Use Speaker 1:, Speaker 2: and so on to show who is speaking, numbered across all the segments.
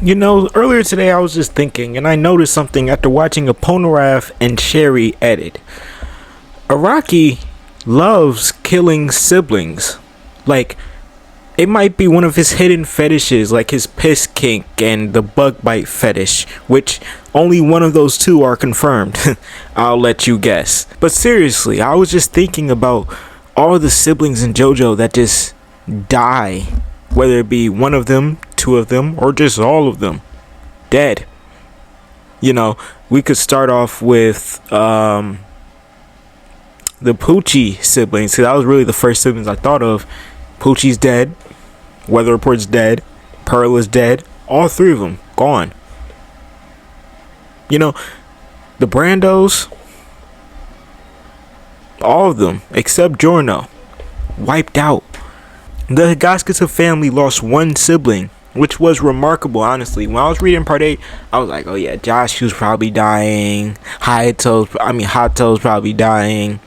Speaker 1: Earlier today I was just thinking, and I noticed something after watching a Polnareff and Sherry edit. Araki loves killing siblings. Like, it might be one of his hidden fetishes, like his piss kink and the bug bite fetish, which only one of those two are confirmed. I'll let you guess. But seriously, I was just thinking about all the siblings in JoJo that just die. Whether it be one of them, two of them, or just all of them. Dead. We could start off with the Poochie siblings. Because that was really the first siblings I thought of. Poochie's dead. Weather Report's dead. Pearl is dead. All three of them gone. The Brandos, all of them except Giorno, wiped out. The Hokagekhi family lost one sibling, which was remarkable, honestly. When I was reading part 8, I was like, oh yeah, Joshu's probably dying. Hato's probably dying.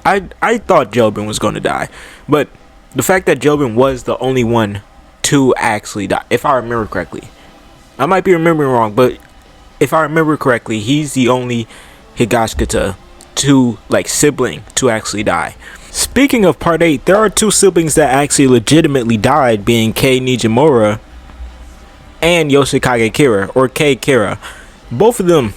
Speaker 1: I thought Jobin was going to die. But the fact that Jobin was the only one to actually die, if I remember correctly. I might be remembering wrong, but if I remember correctly, he's the only Hokagekhi sibling to actually die. Speaking of part 8, there are two siblings that actually legitimately died, being Kei Nijimura and Yoshikage Kira, or Kei Kira. Both of them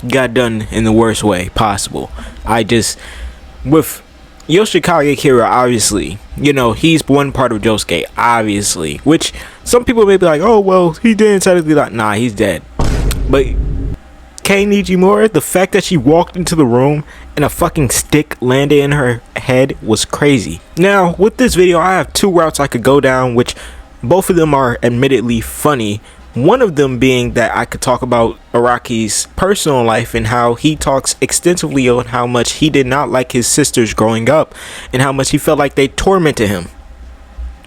Speaker 1: got done in the worst way possible. With Yoshikage Kira, obviously, he's one part of Josuke, obviously, which some people may be like, oh, well, he didn't technically die. Nah, he's dead. But Kei Nijimura, the fact that she walked into the room and a fucking stick landed in her head was crazy. Now, with this video, I have two routes I could go down, which both of them are admittedly funny. One of them being that I could talk about Araki's personal life and how he talks extensively on how much he did not like his sisters growing up and how much he felt like they tormented him.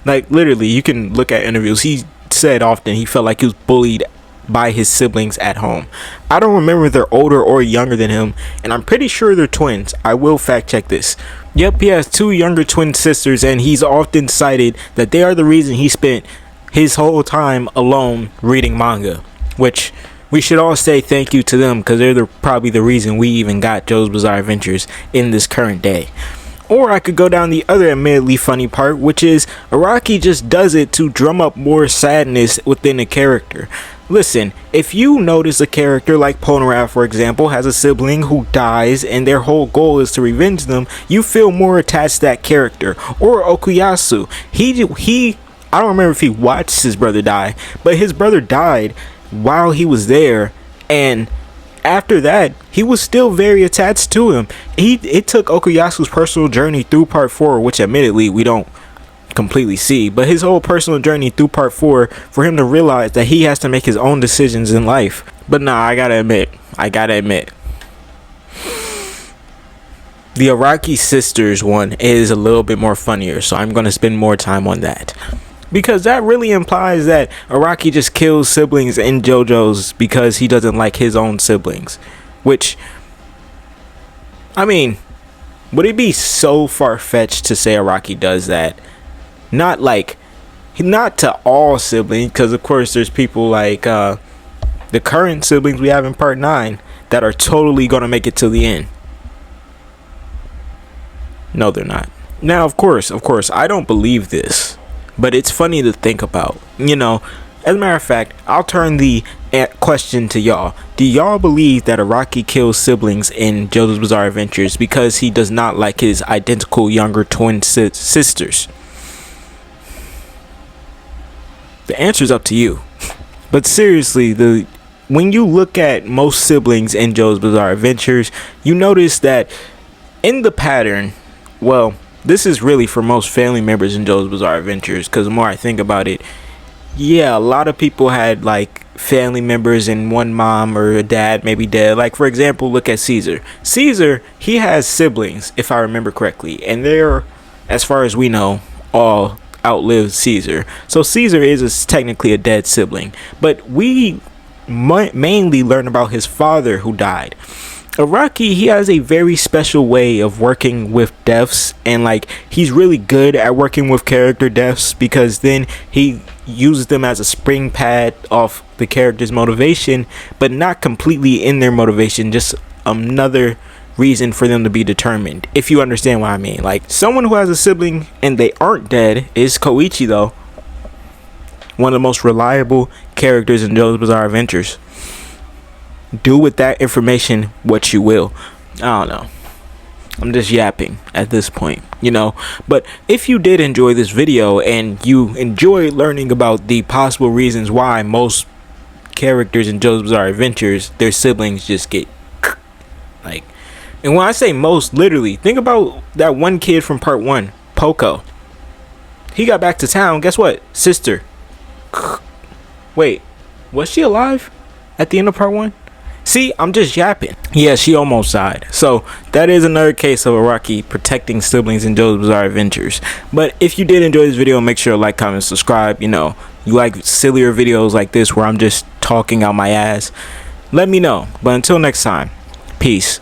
Speaker 1: Like, literally, you can look at interviews. He said often he felt like he was bullied by his siblings at home. I don't remember if they're older or younger than him, and I'm pretty sure they're twins. I will fact check this. Yep, he has two younger twin sisters, and he's often cited that they are the reason he spent his whole time alone reading manga, which we should all say thank you to them, because they're probably the reason we even got JoJo's Bizarre Adventures in this current day. Or I could go down the other admittedly funny part, which is Araki just does it to drum up more sadness within a character. Listen, if you notice a character like Polnareff, for example, has a sibling who dies and their whole goal is to revenge them, you feel more attached to that character. Or Okuyasu, I don't remember if he watched his brother die, but his brother died while he was there, and after that, he was still very attached to him. It took Okuyasu's personal journey through part 4, which admittedly we don't completely see, but his whole personal journey through part 4 for him to realize that he has to make his own decisions in life. But nah, I gotta admit, the Araki sisters one is a little bit more funnier, so I'm gonna spend more time on that, because that really implies that Araki just kills siblings in JoJo's because he doesn't like his own siblings. Which, would it be so far-fetched to say Araki does that? Not to all siblings, because of course there's people like the current siblings we have in part 9 that are totally gonna make it to the end. No, they're not. Now, of course, I don't believe this, but it's funny to think about. As a matter of fact, I'll turn the question to y'all. Do y'all believe that Araki kills siblings in JoJo's Bizarre Adventures because he does not like his identical younger twin sisters? The answer's up to you. But seriously, when you look at most siblings in JoJo's Bizarre Adventures, you notice that in the pattern, well, this is really for most family members in JoJo's Bizarre Adventures, because the more I think about it, yeah, a lot of people had like family members and one mom or a dad maybe dead. Like, for example, look at Caesar. Caesar, he has siblings, if I remember correctly, and they're, as far as we know, all outlived Caesar. So Caesar is technically a dead sibling, but we mainly learn about his father who died. Araki, he has a very special way of working with deaths, and like he's really good at working with character deaths, because then he uses them as a spring pad off the character's motivation, but not completely in their motivation, just another reason for them to be determined, if you understand what I mean. Like, someone who has a sibling and they aren't dead is Koichi, though, one of the most reliable characters in JoJo's Bizarre Adventures. Do with that information what you will. I don't know, I'm just yapping at this point, you know. But if you did enjoy this video and you enjoy learning about the possible reasons why most characters in JoJo's Bizarre Adventures, their siblings just get like, and when I say most, literally, think about that one kid from part 1, Poco. He got back to town, guess what? Sister. Wait, was she alive at the end of part 1? See, I'm just yapping. Yeah, she almost died. So that is another case of Araki protecting siblings in JoJo's Bizarre Adventures. But if you did enjoy this video, make sure to like, comment, subscribe. You know, you like sillier videos like this where I'm just talking out my ass, let me know. But until next time, peace.